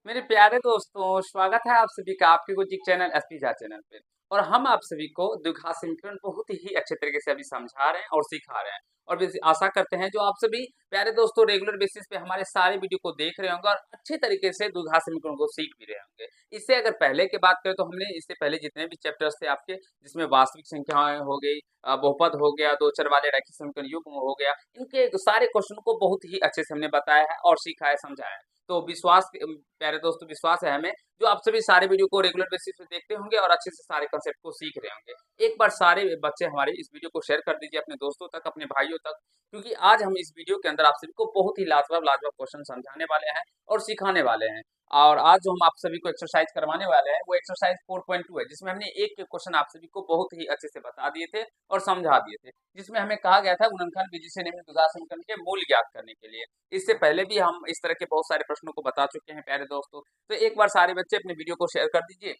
मेरे प्यारे दोस्तों, स्वागत है आप सभी का आपके कुछ चैनल एसपी झा चैनल पे। और हम आप सभी को द्विघात समीकरण बहुत ही अच्छे तरीके से अभी समझा रहे हैं और सिखा रहे हैं। और आशा करते हैं जो आप सभी प्यारे दोस्तों रेगुलर बेसिस पे हमारे सारे वीडियो को देख रहे होंगे और अच्छे तरीके से द्विघात समीकरण को सीख भी रहे होंगे। इससे अगर पहले की बात करें तो हमने इससे पहले जितने भी चैप्टर्स थे आपके, जिसमें वास्तविक संख्याएं हो गई, बहुपद हो गया, दो चर वाले रैखिक समीकरण युग्म हो गया, इनके सारे क्वेश्चन को बहुत ही अच्छे से हमने बताया है और सिखाया समझाया है। तो प्यारे दोस्तों, विश्वास है हमें जो आप सभी सारे वीडियो को रेगुलर बेसिस पे देखते होंगे और अच्छे से सारे कंसेप्ट को सीख रहे होंगे। एक बार सारे बच्चे हमारे इस वीडियो को शेयर कर दीजिए अपने दोस्तों तक, अपने भाइयों तक, क्योंकि आज हम इस वीडियो के अंदर आप सभी को बहुत ही लाजवाब लाजवाब क्वेश्चन समझाने वाले हैं और सिखाने वाले हैं। और आज जो हम आप सभी को एक्सरसाइज करवाने वाले हैं वो एक्सरसाइज 4.2 है, जिसमें हमने एक के क्वेश्चन आप सभी को बहुत ही अच्छे से बता दिए थे और समझा दिए थे, जिसमें हमें कहा गया था गुणनखंड विधि से निम्न द्विघात समीकरण के मूल ज्ञात करने के लिए। इससे पहले भी हम इस तरह के बहुत सारे प्रश्नों को बता चुके हैं प्यारे दोस्तों। तो एक बार सारे बच्चे अपने वीडियो को शेयर कर दीजिए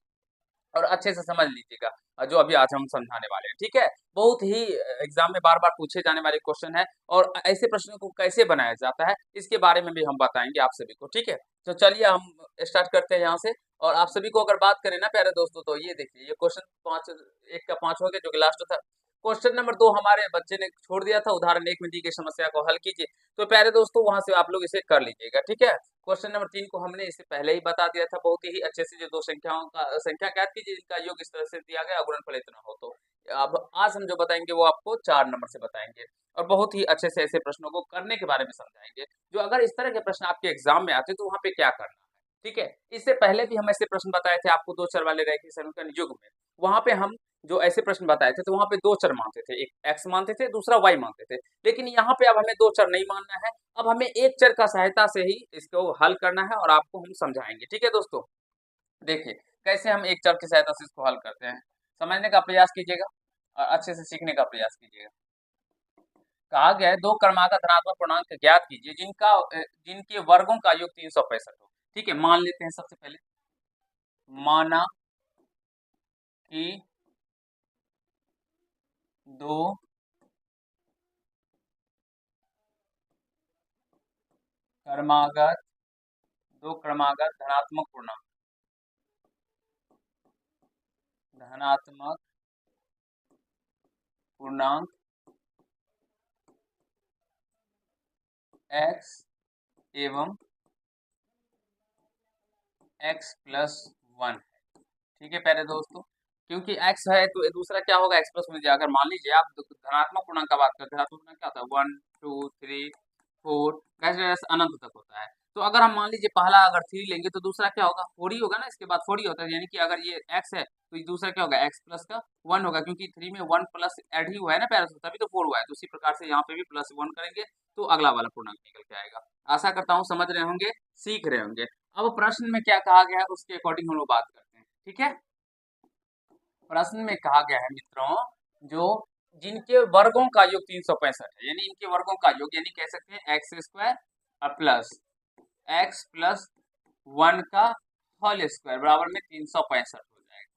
और अच्छे से समझ लीजिएगा जो अभी आज हम समझाने वाले हैं। ठीक है, बहुत ही एग्जाम में बार बार पूछे जाने वाले क्वेश्चन है और ऐसे प्रश्नों को कैसे बनाया जाता है इसके बारे में भी हम बताएंगे आप सभी को। ठीक है, तो चलिए हम स्टार्ट करते हैं यहाँ से। और आप सभी को अगर बात करें ना प्यारे दोस्तों, तो ये देखिए, ये क्वेश्चन पांच, एक का पांच हो गया जो कि लास्ट था। क्वेश्चन नंबर 2 हमारे बच्चे ने छोड़ दिया था, उदाहरण 1 में दी गई समस्या को हल कीजिए। तो प्यारे दोस्तों वहां से आप लोग इसे कर लीजिएगा। ठीक है, क्वेश्चन नंबर 3 को हमने इससे पहले ही बता दिया था बहुत ही अच्छे से, जो दो संख्याओं का संख्या ज्ञात कीजिए जिनका योग इस तरह से दिया गया, गुणनफल इतना हो। तो अब आज हम जो बताएंगे वो आपको 4 नंबर से बताएंगे और बहुत ही अच्छे से ऐसे प्रश्नों को करने के बारे में समझाएंगे, जो अगर इस तरह के प्रश्न आपके एग्जाम में आते तो वहां पे क्या करना है। ठीक है, इससे पहले भी हम ऐसे प्रश्न बताए थे आपको दो चर वाले रैखिक समीकरण युग में। वहां पे हम जो ऐसे प्रश्न बताए थे तो वहां पे दो चर मानते थे, एक एक्स मानते थे, दूसरा वाई मानते थे। लेकिन यहाँ पे अब हमें दो चर नहीं मानना है, अब हमें एक चर का सहायता से ही इसको हल करना है और आपको हम समझाएंगे। ठीक है दोस्तों, देखिए कैसे हम एक चर की सहायता से इसको हल करते हैं, समझने का प्रयास कीजिएगा और अच्छे से सीखने का प्रयास कीजिएगा। कहा गया है दो क्रमागत धनात्मक पूर्णांक ज्ञात कीजिए जिनके वर्गों का योग 365 हो। ठीक है, मान लेते हैं सबसे पहले, माना कि दो क्रमागत धनात्मक पूर्णांक धनात्मक पूर्णांक x एवं x प्लस वन है। ठीक है प्यारे दोस्तों, क्योंकि x है तो दूसरा क्या होगा, x प्लस वन। अगर मान लीजिए आप धनात्मक पूर्णांक का बात करते हैं, धनात्मक पूर्णांक क्या होता है, 1 2 3 4 कैसे अनंत तक होता है। तो अगर हम मान लीजिए पहला अगर 3 लेंगे तो दूसरा क्या होगा, 4 ही होगा ना, इसके बाद 4 ही होता है। यानी कि अगर ये x है तो ये दूसरा क्या होगा, x प्लस का 1 होगा, क्योंकि 3 में 1 प्लस ऐड ही हुआ है ना प्यारे दोस्तों, तभी तो 4 हुआ है। तो उसी प्रकार से यहाँ पे भी प्लस 1 करेंगे तो अगला वाला पूर्णांक निकल के आएगा। आशा करता हूँ समझ रहे होंगे, सीख रहे होंगे। अब प्रश्न में क्या कहा गया है उसके अकॉर्डिंग हम लोग बात करते हैं। ठीक है, प्रश्न में कहा गया है मित्रों, जो जिनके वर्गों का योग 365 है, यानी इनके वर्गों का योग, यानी कह सकते हैं X square plus x plus one का होल स्क्वायर बराबर में 365 हो जाएगा,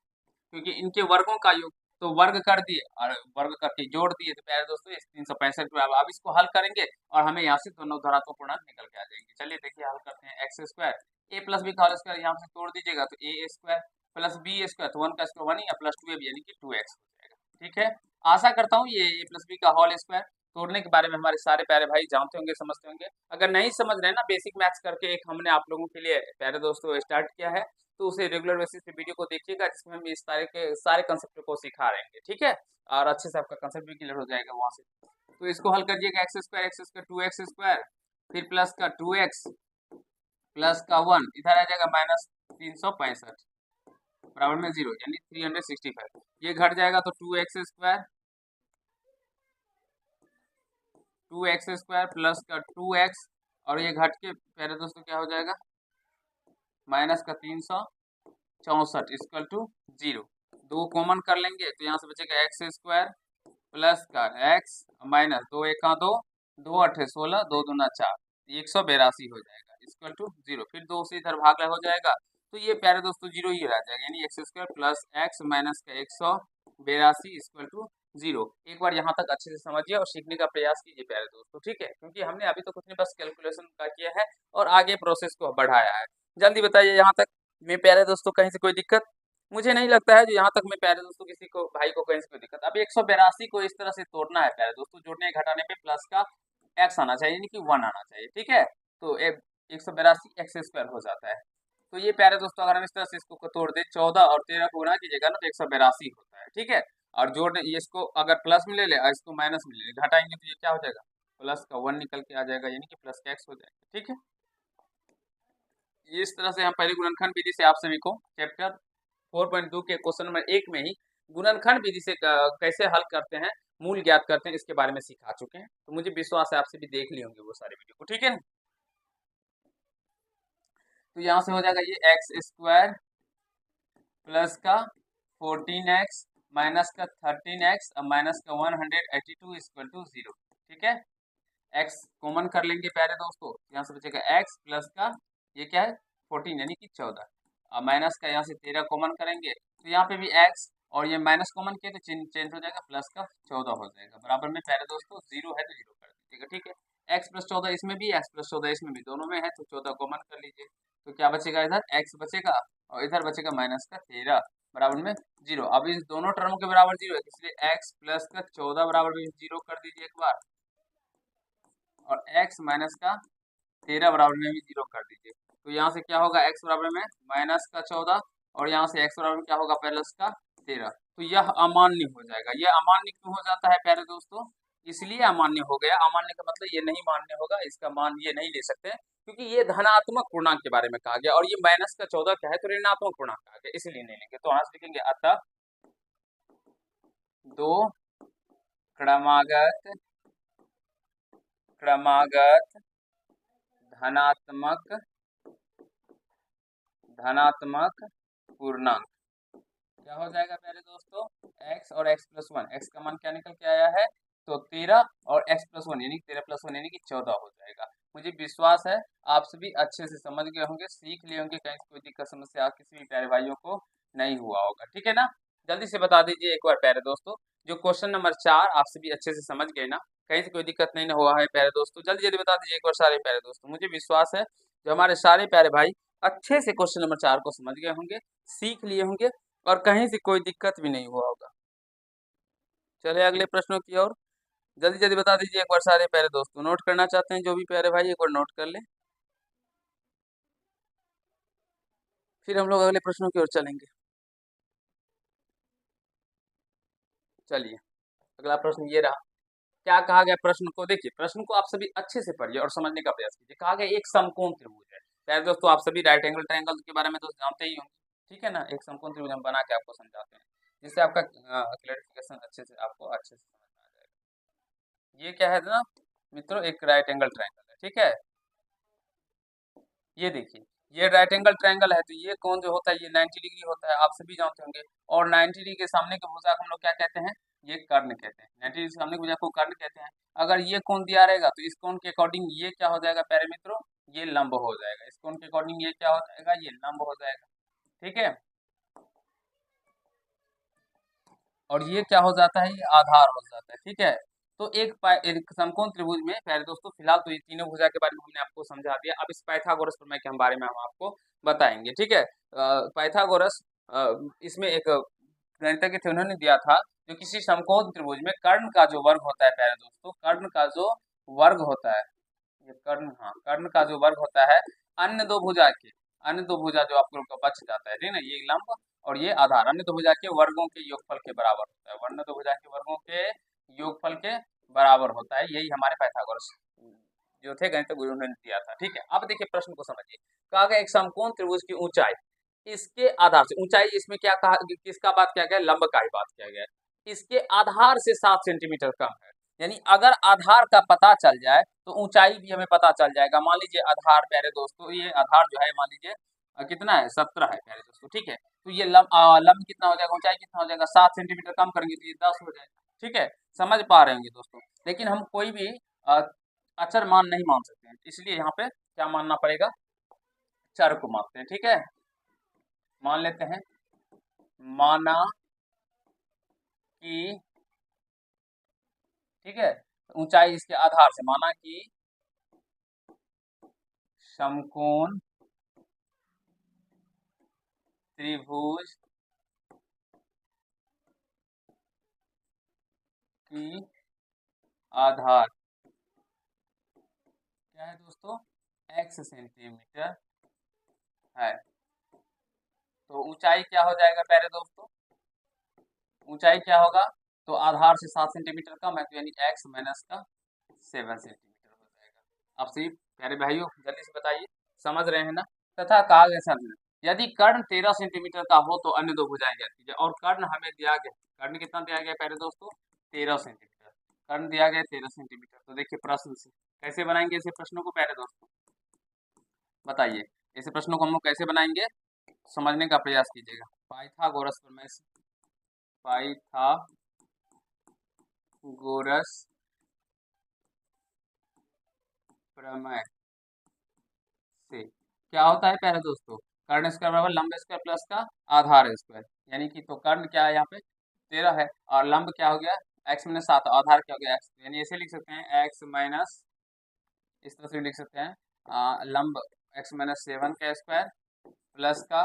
क्योंकि इनके वर्गों का योग तो वर्ग कर दिए और वर्ग करके जोड़ दिए। तो प्यारे दोस्तों इस 365 पे अब इसको हल करेंगे और हमें यहाँ से दोनों धनात्मक पूर्णांक निकल के आ जाएंगे। चलिए देखिए, हल करते हैं। X square A plus B का होल स्क्वायर यहाँ से तोड़ दीजिएगा तो A square plus B square, तो वन का स्क्वायर वन ही, प्लस टू ए बी यानी कि 2x हो जाएगा। ठीक है, आशा करता हूँ ये ए प्लस बी का होल स्क्वायर तोड़ने के बारे में हमारे सारे प्यारे भाई जानते होंगे, समझते होंगे। अगर नहीं समझ रहे ना, बेसिक मैथ्स करके एक हमने आप लोगों के लिए प्यारे दोस्तों स्टार्ट किया है, तो उसे रेगुलर बेसिस पे वीडियो को देखिएगा, जिसमें हम इस तरह के सारे कंसेप्ट को सिखा रहेंगे। ठीक है, और अच्छे से आपका कंसेप्ट भी क्लियर हो जाएगा वहां से। तो इसको हल करिएगा, एक्स स्क्वायर 2x स्क्वायर, फिर प्लस का 2x प्लस का 1 इधर आ जाएगा माइनस 365 बराबर में 0, यानी 365। ये घट जाएगा तो 2x स्क्वायर प्लस का 2x, और ये घट के प्यारे दोस्तों क्या हो जाएगा, माइनस का 364 इक्वल टू 0। दो कॉमन कर लेंगे तो यहाँ से बचेगा एक्स स्क्वायर प्लस का एक्स माइनस दो एक का दो, दो अठे 16, दो दूना 4, 182 हो जाएगा इक्वल टू 0। फिर दो से इधर भाग हो जाएगा तो ये प्यारे दोस्तों 0 ही रह जाएगा, यानी x square plus x minus का 182 इक्वल टू 0। एक बार यहाँ तक अच्छे से समझिए और सीखने का प्रयास कीजिए प्यारे दोस्तों। ठीक है, क्योंकि हमने अभी तो कुछ नहीं, बस कैलकुलेशन का किया है और आगे प्रोसेस को बढ़ाया है। जल्दी बताइए यहाँ तक मेरे प्यारे दोस्तों, कहीं से कोई दिक्कत? मुझे नहीं लगता है जो यहाँ तक मेरे प्यारे दोस्तों किसी को भाई को कहीं से कोई दिक्कत। अब 182 को इस तरह से तोड़ना है प्यारे दोस्तों, जोड़ने घटाने पे प्लस का एक्स आना चाहिए, यानी कि 1 आना चाहिए, ठीक है। तो 182 एक्स स्क्वायर हो जाता है। तो ये प्यारे दोस्तों अगर हम इस तरह से इसको तोड़ दें, 14 और 13 को गुणा कीजिएगा ना तो 182 होता है, ठीक है। और जोड़ने ये इसको अगर प्लस में ले ले और इसको माइनस में ले ले, घटाएंगे तो ये क्या हो जाएगा, प्लस का 1 निकल के आ जाएगा, यानी कि प्लस का एक्स हो जाएगा, ठीक है। इस तरह से हम पहले गुणनखंड विधि से आप सभी को चैप्टर 4.2 के क्वेश्चन नंबर 1 में ही गुणनखंड विधि से कैसे हल करते हैं, मूल ज्ञात करते हैं, इसके बारे में सिखा चुके हैं। तो मुझे विश्वास है आपसे भी देख ली होंगे वो सारे वीडियो को, ठीक है ना। तो यहाँ से हो जाएगा ये एक्स स्क्वायर प्लस का 14x माइनस का 13x और माइनस का 182 इक्वल टू 0, ठीक है। x कॉमन कर लेंगे प्यारे दोस्तों, यहाँ से बचेगा x प्लस का ये क्या है 14 यानी कि 14, और माइनस का यहाँ से 13 कॉमन करेंगे तो यहाँ पे भी x और ये माइनस कॉमन किया तो चेंज हो जाएगा, प्लस का 14 हो जाएगा, बराबर में प्यारे दोस्तों 0 है तो 0 कर दीजिएगा, ठीक है। x प्लस 14 इसमें भी, x प्लस 14 इसमें भी, दोनों में है तो 14 कॉमन कर लीजिए, तो क्या बचेगा इधर x बचेगा और इधर बचेगा माइनस का 13 बराबर में 0। अब इस दोनों टर्म के बराबर 0 है, इसलिए x प्लस का 14 बराबर में 0 कर दीजिए एक बार, और x माइनस का 13 बराबर में भी 0 कर दीजिए। तो यहाँ से क्या होगा, x बराबर में माइनस का 14 और यहाँ से x बराबर में क्या होगा, प्लस का 13। तो यह अमान्य हो जाएगा। यह अमान्य क्यों हो जाता है प्यारे दोस्तों, इसलिए अमान्य हो गया। अमान्य का मतलब ये नहीं मान्य होगा, इसका मान ये नहीं ले सकते क्योंकि ये धनात्मक पूर्णांक के बारे में कहा गया, और ये माइनस का 14 क्या है तो ऋणात्मक पूर्णांक कहा गया, इसलिए नहीं लेंगे। तो यहाँ से लिखेंगे अतः दो क्रमागत धनात्मक पूर्णांक क्या हो जाएगा प्यारे दोस्तों, x और x प्लस 1, x का मान क्या निकल के आया है तो 13 और x प्लस 1 यानी 13 प्लस 1 यानी कि 14 हो जाएगा। मुझे विश्वास है आप सभी अच्छे से समझ गए होंगे, सीख लिए होंगे, कहीं कोई दिक्कत समस्या किसी भी प्यारे भाइयों को नहीं हुआ होगा, ठीक है ना। जल्दी से बता दीजिए एक बार प्यारे दोस्तों, जो क्वेश्चन नंबर 4 आप सभी अच्छे से समझ गए ना, कहीं से कोई दिक्कत नहीं हुआ है प्यारे दोस्तों, जल्दी जल्दी बता दीजिए एक बार सारे प्यारे दोस्तों। मुझे विश्वास है जो हमारे सारे प्यारे भाई अच्छे से क्वेश्चन नंबर 4 को समझ गए होंगे, सीख लिए होंगे और कहीं से कोई दिक्कत भी नहीं हुआ होगा। चलिए अगले प्रश्नों की ओर जल्दी जल्दी बता दीजिए एक बार सारे प्यारे दोस्तों। नोट करना चाहते हैं जो भी प्यारे भाई एक बार नोट कर लें, फिर हम लोग अगले प्रश्नों की ओर चलेंगे। चलिए अगला प्रश्न ये रहा, क्या कहा गया प्रश्न को देखिए, प्रश्न को आप सभी अच्छे से पढ़िए और समझने का प्रयास कीजिए। कहा गया एक समकोण त्रिभुज है, प्यारे दोस्तों आप सभी राइट एंगल ट्रायंगल के बारे में तो जानते ही होंगे, ठीक है ना। एक समकोण त्रिभुज हम बना के आपको समझाते हैं जिससे आपका क्लैरिफिकेशन अच्छे से आपको अच्छे से समझ में आ जाएगा। ये क्या है ना मित्रों, एक राइट एंगल ट्रायंगल है, ठीक है। ये देखिए ये राइट एंगल ट्रायंगल है, तो ये कोण जो होता है ये 90 डिग्री होता है, आप सभी जानते होंगे। और 90 डिग्री के सामने के भुजा को हम लोग क्या कहते हैं, ये कर्ण कहते हैं। 90 डिग्री के सामने के भुजा को कर्ण कहते हैं। अगर ये कोण दिया रहेगा तो इस कोण के अकॉर्डिंग ये क्या हो जाएगा प्यारे मित्रों, ये लंब हो जाएगा। इस कोण के अकॉर्डिंग ये क्या हो जाएगा, ये लंब हो जाएगा, ठीक है। और ये क्या हो जाता है, ये आधार हो जाता है, ठीक है। तो एक समकोण त्रिभुज में प्यारे दोस्तों फिलहाल तो ये तीनों भुजा के बारे में हमने आपको समझा दिया। अब इस पाइथागोरस प्रमेय के बारे में हम आपको बताएंगे, ठीक है। पाइथागोरस इसमें एक गणितज्ञ थे, उन्होंने दिया था जो किसी समकोण त्रिभुज में कर्ण का जो वर्ग होता है प्यारे दोस्तों, कर्ण का जो वर्ग होता है, ये कर्ण, हाँ कर्ण का जो वर्ग होता है अन्य दो भुजा जो आप लोग का बच जाता है, ठीक है ना, ये लंब और ये आधार अन्य दो भुजा के वर्गों के योगफल के बराबर होता है, अन्य दो भुजा के वर्गों के योगफल के बराबर होता है। यही हमारे पाइथागोरस जो थे गणित गुरु ने दिया था, ठीक है। अब देखिए प्रश्न को समझिए, कहा गया एक समकोण त्रिभुज की ऊंचाई इसके आधार से, ऊंचाई इसमें क्या कहा, किसका बात किया गया, लंब का ही बात किया गया है, इसके आधार से 7 सेंटीमीटर कम है। यानी अगर आधार का पता चल जाए तो ऊंचाई भी हमें पता चल जाएगा। मान लीजिए आधार प्यारे दोस्तों, ये आधार जो है मान लीजिए कितना है 17 है प्यारे दोस्तों, ठीक है। तो ये लंब कितना हो जाएगा, ऊंचाई कितना हो जाएगा, 7 सेंटीमीटर कम करेंगे तो ये 10 हो जाएगा, ठीक है। समझ पा रहे होंगे दोस्तों। लेकिन हम कोई भी अचर मान नहीं मान सकते हैं, इसलिए यहाँ पे क्या मानना पड़ेगा, चर को मानते हैं, ठीक है। मान लेते हैं, माना कि, ठीक है, ऊंचाई इसके आधार से, माना कि समकोण त्रिभुज की आधार क्या है दोस्तों, x सेंटीमीटर है। तो ऊंचाई क्या हो जाएगा प्यारे दोस्तों, ऊंचाई क्या होगा, तो आधार से 7 सेंटीमीटर कम है, तो यानी x माइनस का 7 सेंटीमीटर हो जाएगा। अब सही प्यारे भाइयों जल्दी से बताइए, समझ रहे हैं ना। तथा कहा गया सर, यदि कर्ण 13 सेंटीमीटर का हो तो अन्य दो भुजाएं ज्ञात कीजिए। और कर्ण हमें दिया गया, कर्ण कितना दिया गया प्यारे दोस्तों, 13 सेंटीमीटर, कर्ण दिया गया 13 सेंटीमीटर। तो देखिए प्रश्न से कैसे बनाएंगे ऐसे प्रश्नों को प्यारे दोस्तों, बताइए ऐसे प्रश्नों को हम लोग कैसे बनाएंगे, समझने का प्रयास कीजिएगा। पाइथागोरस प्रमेय से, पाइथागोरस प्रमेय से क्या होता है प्यारे दोस्तों, कर्ण स्क्वायर बराबर लंब स्क्वायर प्लस का आधार स्क्वायर, यानी कि तो कर्ण क्या है यहाँ पे 13 है, और लंब क्या हो गया x माइनस 7, आधार क्या हो गया x, यानी ऐसे लिख सकते हैं x माइनस, इस तरह से लिख सकते हैं लंब x माइनस 7 का स्क्वायर प्लस का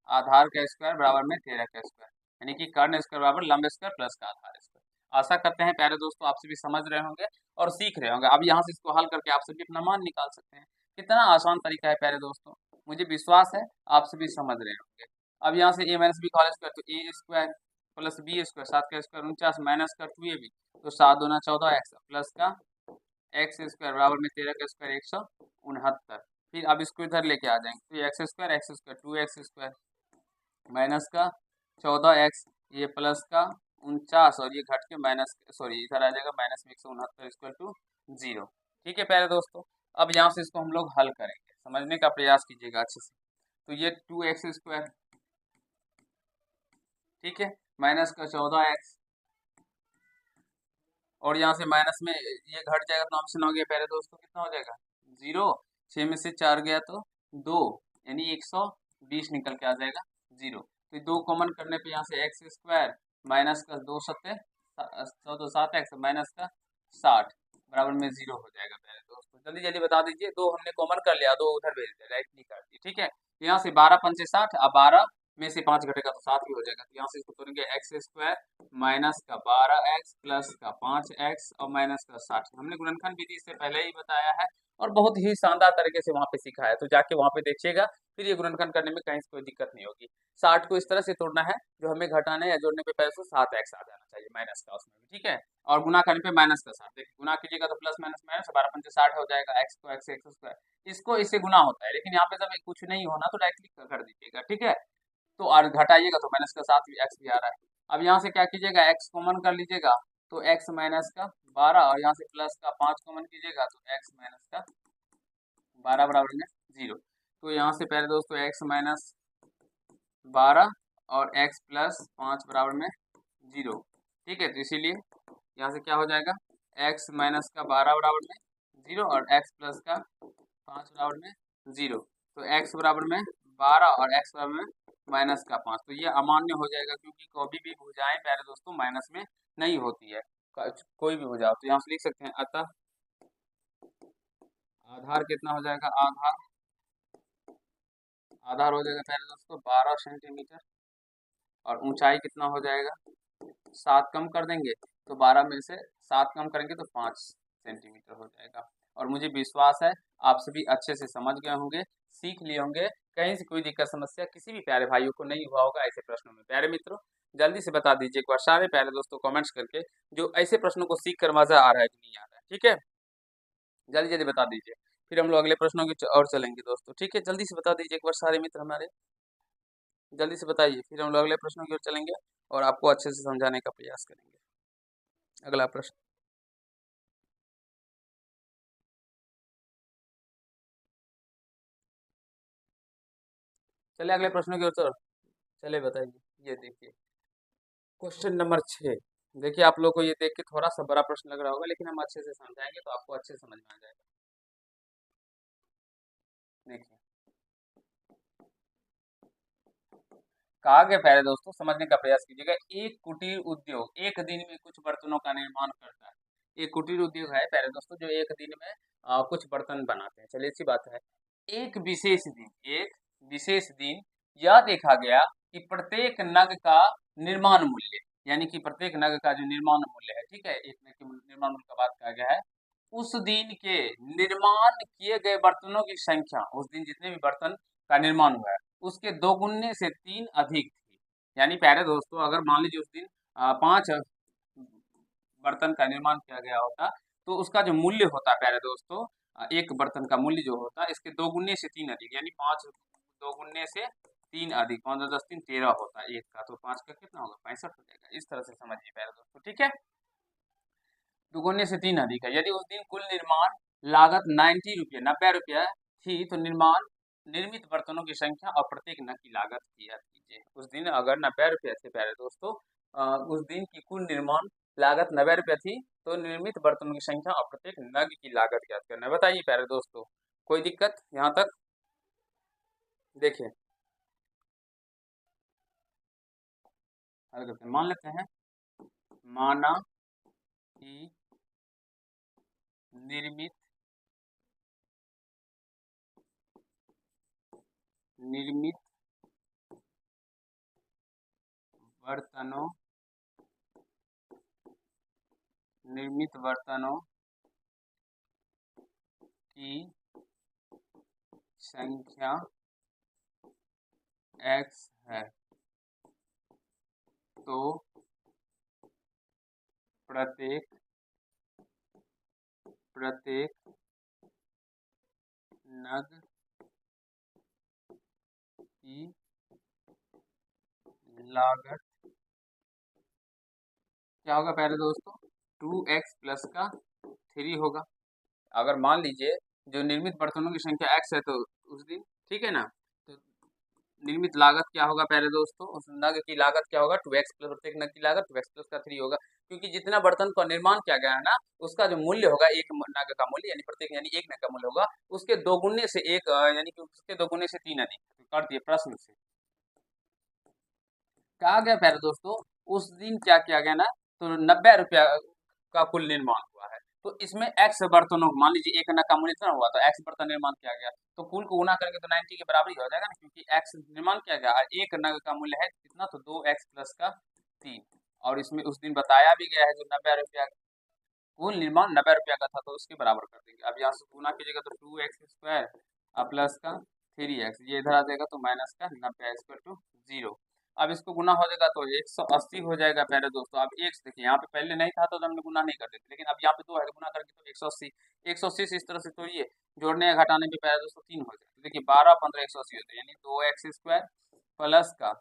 आधार का स्क्वायर बराबर में 13 का स्क्वायर, यानी कि कर्ण स्क्वायर बराबर लंब स्क्वायर प्लस का आधार स्क्वायर। आशा करते हैं प्यारे दोस्तों आप सभी समझ रहे होंगे और सीख रहे होंगे। अब यहाँ से इसको हल करके आप सभी अपना मान निकाल सकते हैं। कितना आसान तरीका है प्यारे दोस्तों, मुझे विश्वास है आप सभी समझ रहे होंगे। अब यहाँ से a माइनस बी का होल स्क्वायर, तो A square plus B square, 7 का स्क्वायर 49 माइनस का 2ab, तो 7 दूना 14x प्लस का एक्स स्क्वायर बराबर में 13 का स्क्वायर 169। फिर अब इसको इधर लेके आ जाएंगे, तो x square 2x square minus का 14x, ये प्लस का 49 और ये घट के माइनस, सॉरी इधर आ जाएगा माइनस में 169 इक्वल टू 0। ठीक है प्यारे दोस्तों, अब यहाँ से इसको हम लोग हल करेंगे, समझने का प्रयास कीजिएगा अच्छे से। तो ये 2x स्क्वायर, ठीक है, माइनस का 14x, और यहाँ से माइनस में ये घट जाएगा तो ऑप्शन हो गया प्यारे दोस्तों, कितना हो जाएगा 0, 6 में से 4 गया तो 2, यानी 120 निकल के आ जाएगा 0। तो 2 कॉमन करने पे यहाँ से एक्स स्क्वायर माइनस का 2 सत्ते 7x माइनस का 60 बराबर में 0 हो जाएगा प्यारे दोस्तों। जल्दी जल्दी बता दीजिए, 2 हमने कॉमन कर लिया, 2 उधर भेज दिया, राइट नहीं कर दिया, ठीक है। यहाँ से 12 पंचे 60, अब 12 में से 5 घटेगा तो 7 ही हो जाएगा, तो यहाँ से इसको तोड़ेंगे एक्स स्क्वायर माइनस का 12x प्लस का 5x और माइनस का 60। हमने गुणनखंड विधि से पहले ही बताया है और बहुत ही शानदार तरीके से वहां पे सिखाया है, तो जाके वहां पे देखिएगा, फिर ये गुणनखंड करने में कहीं कोई दिक्कत नहीं होगी। 60 को इस तरह से तोड़ना है, जो हमें घटाने या जोड़ने पे पहले से 7x आ जाना चाहिए माइनस का उसमें भी, ठीक है। और गुना करने पे माइनस का 7, देखिए गुना कीजिएगा तो प्लस माइनस माइनस 12 पंचे 60 हो जाएगा, x को x स्क्वायर, इसको इससे गुना होता है, लेकिन यहाँ पे जब कुछ नहीं होना तो डायरेक्टली कर दीजिएगा, ठीक है। तो और घटाइएगा तो माइनस का 7 एक्स भी आ रहा है। अब यहाँ से क्या कीजिएगा, x कॉमन कर लीजिएगा, तो x माइनस का 12 और यहाँ से प्लस का 5 कॉमन कीजिएगा तो x माइनस का 12 बराबर में 0। तो यहाँ से पहले दोस्तों x माइनस 12 और x प्लस 5 बराबर में 0, ठीक है। तो इसीलिए यहाँ से क्या हो जाएगा, x माइनस का 12 बराबर में 0 और x प्लस का 5 बराबर में 0। तो x बराबर में 12 और x बराबर में माइनस का 5, तो ये अमान्य हो जाएगा, क्योंकि कभी भी भुजाएं प्यारे दोस्तों माइनस में नहीं होती है, कोई भी भुजा। तो यहाँ से लिख सकते हैं अतः आधार कितना हो जाएगा, आधार हो जाएगा प्यारे दोस्तों 12 सेंटीमीटर, और ऊंचाई कितना हो जाएगा, 7 कम कर देंगे तो 12 में से 7 कम करेंगे तो 5 सेंटीमीटर हो जाएगा। और मुझे विश्वास है आप सभी अच्छे से समझ गए होंगे, सीख लिए होंगे, कहीं से कोई दिक्कत समस्या किसी भी प्यारे भाइयों को नहीं हुआ होगा ऐसे प्रश्नों में। प्यारे मित्रों जल्दी से बता दीजिए एक बार सारे प्यारे दोस्तों कमेंट्स करके, जो ऐसे प्रश्नों को सीख कर मजा आ रहा है कि नहीं आ रहा है, ठीक है। जल्दी जल्दी बता दीजिए, फिर हम लोग अगले प्रश्नों की और चलेंगे दोस्तों, ठीक है। जल्दी से बता दीजिए एक बार सारे मित्र हमारे, जल्दी से बताइए, फिर हम लोग अगले प्रश्नों की ओर चलेंगे और आपको अच्छे से समझाने का प्रयास करेंगे। अगला प्रश्न, चलिए अगले प्रश्नों की ओर चले बताइए। ये देखिए क्वेश्चन नंबर 6, देखिए आप लोग को ये देख के थोड़ा सा बड़ा प्रश्न लग रहा होगा, लेकिन हम अच्छे से समझाएंगे तो आपको अच्छे से समझ में आ जाएगा। देखिए कहा गया प्यारे दोस्तों, समझने का प्रयास कीजिएगा। एक कुटीर उद्योग एक दिन में कुछ बर्तनों का निर्माण करता है। एक कुटीर उद्योग है प्यारे दोस्तों जो एक दिन में कुछ बर्तन बनाते हैं, चलिए अच्छी बात है। एक विशेष दिन यह देखा गया कि प्रत्येक नग का निर्माण मूल्य, यानी कि प्रत्येक नग का जो निर्माण मूल्य है, ठीक है, एक नग के निर्माण मूल्य का बात कहा गया है, उस दिन के निर्माण किए गए बर्तनों की संख्या, उस दिन जितने भी बर्तन का निर्माण हुआ है उसके 2 गुने से 3 अधिक थी। यानी प्यारे दोस्तों, अगर मान लीजिए उस दिन 5 बर्तन का निर्माण किया गया होता, तो उसका जो मूल्य होता है प्यारे दोस्तों, एक बर्तन का मूल्य जो होता है इसके 2 गुने से 3 अधिक, यानी 5 2 गुने से 3 अधिक, 5 10 3 13 होता है एक का, तो 5 का कितना होगा, 65 हो जाएगा। इस तरह से समझिए प्यारे दोस्तों, ठीक है, दुगुने से 3 अधिक है। यदि उस दिन कुल निर्माण लागत 90 रुपये 90 रुपया थी, तो निर्मित बर्तनों की संख्या और प्रत्येक नग की लागत की याद कीजिए। उस दिन अगर 90 रुपया थे प्यारे दोस्तों, उस दिन की कुल निर्माण लागत 90 रुपया थी, तो निर्मित बर्तनों की संख्या और प्रत्येक नग की लागत ज्ञात करना है। बताइए प्यारे दोस्तों, कोई दिक्कत यहाँ तक? देखिए हल करते हैं, मान लेते हैं, माना कि निर्मित निर्मित बर्तनों निर्मित बर्तनों की संख्या x है, तो प्रत्येक नग की लागत क्या होगा प्यारे दोस्तों, 2x प्लस का 3 होगा। अगर मान लीजिए जो निर्मित बर्तनों की संख्या x है, तो उस दिन, ठीक है ना, तो निर्मित लागत क्या होगा प्यारे दोस्तों, उस नग की लागत क्या होगा, 2x प्लस, प्रत्येक नग की लागत 2x प्लस का 3 होगा, क्योंकि जितना बर्तन का निर्माण किया गया है ना, उसका जो मूल्य होगा एक नग का मूल्य, यानी प्रत्येक, यानी एक नग का मूल्य होगा उसके 2 गुने से एक, यानी कि उसके 2 गुने से 3 अधिक। तो कर दिए प्रश्न से कहा गया प्यारे दोस्तों, उस दिन क्या किया गया ना, तो 90 रुपया का कुल निर्माण हुआ है, तो इसमें एक्स बर्तनों, मान लीजिए एक नग का मूल्य इतना हुआ, तो एक्स बर्तन निर्माण किया गया, तो कुल को गुना करेंगे तो 90 के बराबर ही हो जाएगा ना, क्योंकि एक्स निर्माण किया गया और एक नग का मूल्य है कितना, तो 2x प्लस का 3। और इसमें उस दिन बताया भी गया है जो 90 रुपया कुल निर्माण 90 रुपया का था, तो उसके बराबर कर देंगे। अब यहाँ से गुना कीजिएगा तो 2x² प्लस का 3x, ये इधर आ जाएगा तो माइनस का 90 स्क्वायर टू 0। अब इसको गुना हो जाएगा तो 180 हो जाएगा प्यारे दोस्तों। अब x देखिए यहाँ पे पहले नहीं था तो हमने गुना नहीं करते थे, लेकिन अब यहाँ पे 2 है तो गुना करके तो 180, 180 से इस तरह से तोड़िए, जोड़ने या घटाने पे प्यारे दोस्तों 3 हो जाएगा। तो देखिए 12 15 180 होते हैं, यानी 2x² प्लस का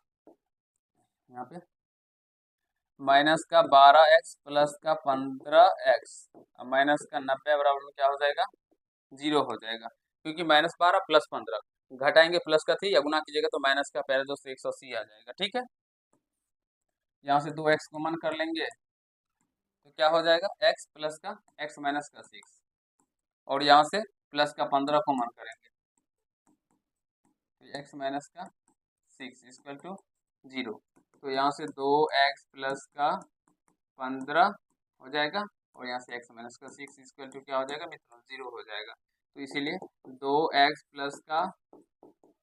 यहाँ पे माइनस का 12x प्लस का 15x, माइनस का 90 बराबर में क्या हो जाएगा, 0 हो जाएगा, क्योंकि -12 प्लस 15 घटाएंगे प्लस का 3 या गुना कीजिएगा तो माइनस का प्यारे दोस्तों 180 आ जाएगा। ठीक है, यहाँ से 2x कॉमन कर लेंगे तो क्या हो जाएगा, x प्लस का x माइनस का 6, और यहाँ से प्लस का 15 कॉमन करेंगे तो x माइनस का 6 इक्वल टू 0। तो यहाँ से 2x प्लस का 15 हो जाएगा, और यहाँ से x माइनस का 6 इक्वल टू क्या हो जाएगा मित्रों, 0 हो जाएगा। तो इसीलिए 2x प्लस का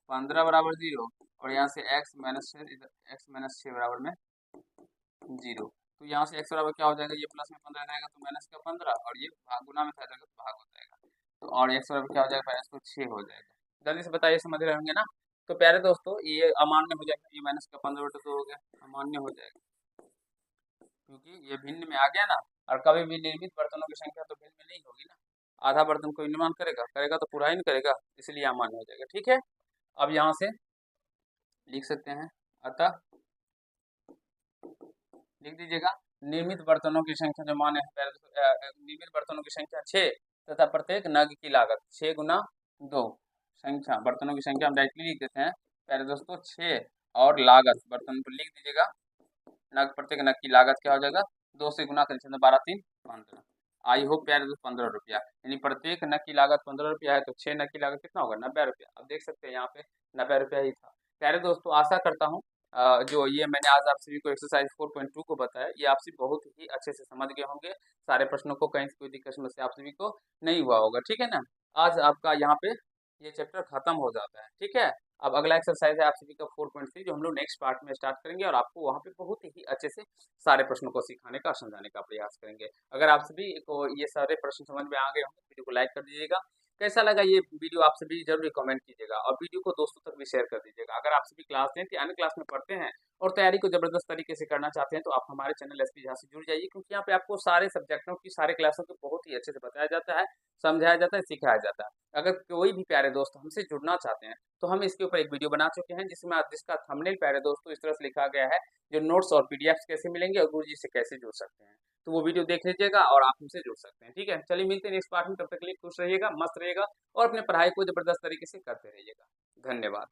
15 बराबर 0, और यहाँ से x माइनस 6 बराबर में 0। तो यहाँ से x बराबर क्या हो जाएगा, ये प्लस में 15 जाएगा तो माइनस का 15, और ये भाग गुना में था जाएगा तो भाग हो जाएगा, तो और x बराबर क्या हो जाएगा, माइनस को 6 हो जाएगा। जल्दी से बताइए, समझ रहे होंगे ना। तो प्यारे दोस्तों ये अमान्य हो जाएगा, ये माइनस का 15/2 हो गया, अमान्य हो जाएगा, क्योंकि ये भिन्न में आ गया ना, और कभी भी निर्मित बर्तनों की संख्या तो भिन्न में नहीं होगी ना, आधा बर्तन कोई निर्माण करेगा करेगा तो पूरा ही नहीं करेगा, इसलिए अमान्य हो जाएगा। ठीक है, अब यहाँ से लिख सकते हैं, अतः लिख दीजिएगा, निर्मित बर्तनों की संख्या जो मान है, निर्मित बर्तनों की संख्या 6 तथा प्रत्येक नग की लागत 6 गुना 2, संख्या बर्तनों की संख्या हम डायरेक्टली लिख देते हैं प्यारे दोस्तों 6, और लागत बर्तन पर लिख दीजिएगा, नग प्रत्येक नग की लागत क्या हो जाएगा, 2 से गुना करें 12 3 15। आई होप प्यारे दोस्त 15 रुपया, यानी प्रत्येक नग की लागत 15 रुपया है, तो 6 नग की लागत कितना होगा, 90 रुपया। अब देख सकते हैं यहाँ पे 90 रुपया ही था। प्यारे दोस्तों आशा करता हूँ जो ये मैंने आज आप सभी को एक्सरसाइज 4.2 को बताया, ये आप सभी बहुत ही अच्छे से समझ गए होंगे, सारे प्रश्नों को कहीं से कोई दिक्कत समस्या आप सभी को नहीं हुआ होगा। ठीक है ना, आज आपका यहाँ पे ये चैप्टर खत्म हो जाता है। ठीक है, अब अगला एक्सरसाइज है आप सभी का 4.3 जो हम लोग नेक्स्ट पार्ट में स्टार्ट करेंगे और आपको वहाँ पे बहुत ही अच्छे से सारे प्रश्नों को सिखाने का समझाने का प्रयास करेंगे। अगर आप सभी को ये सारे प्रश्न समझ में आ गए होंगे, वीडियो को लाइक कर दीजिएगा। कैसा लगा ये वीडियो आप सभी जरूर कमेंट कीजिएगा और वीडियो को दोस्तों तक भी शेयर कर दीजिएगा। अगर आप सभी क्लास 10th या अन्य क्लास में पढ़ते हैं और तैयारी को जबरदस्त तरीके से करना चाहते हैं तो आप हमारे चैनल एसपी झा से जुड़ जाइए, क्योंकि यहाँ पे आपको सारे सब्जेक्टों की सारे क्लासों को बहुत ही अच्छे से बताया जाता है, समझाया जाता है, सिखाया जाता है। अगर कोई भी प्यारे दोस्त हमसे जुड़ना चाहते हैं तो हम इसके ऊपर एक वीडियो बना चुके हैं जिसका थंबनेल प्यारे दोस्तों इस तरह से लिखा गया है, जो नोट्स और पीडीएफ कैसे मिलेंगे और गुरुजी से कैसे जुड़ सकते हैं। तो वो वीडियो देख लीजिएगा और आप हमसे जुड़ सकते हैं। ठीक है, चलिए मिलते हैं नेक्स्ट पार्ट में। तब तक के लिए खुश रहिएगा, मस्त रहिएगा और अपने पढ़ाई को जबरदस्त तरीके से करते रहिएगा। धन्यवाद।